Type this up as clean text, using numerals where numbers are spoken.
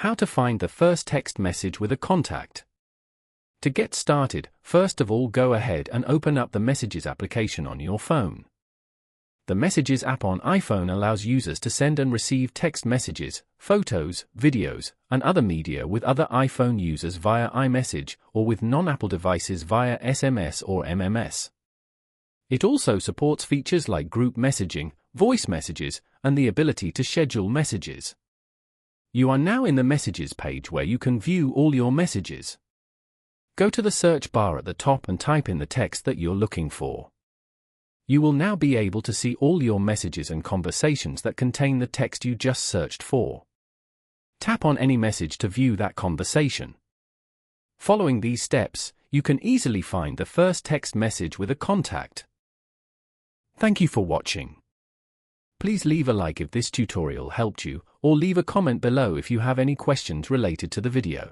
How to find the first text message with a contact. To get started, first of all go ahead and open up the Messages application on your phone. The Messages app on iPhone allows users to send and receive text messages, photos, videos, and other media with other iPhone users via iMessage or with non-Apple devices via SMS or MMS. It also supports features like group messaging, voice messages, and the ability to schedule messages. You are now in the Messages page where you can view all your messages. Go to the search bar at the top and type in the text that you're looking for. You will now be able to see all your messages and conversations that contain the text you just searched for. Tap on any message to view that conversation. Following these steps, you can easily find the first text message with a contact. Thank you for watching. Please leave a like if this tutorial helped you, or leave a comment below if you have any questions related to the video.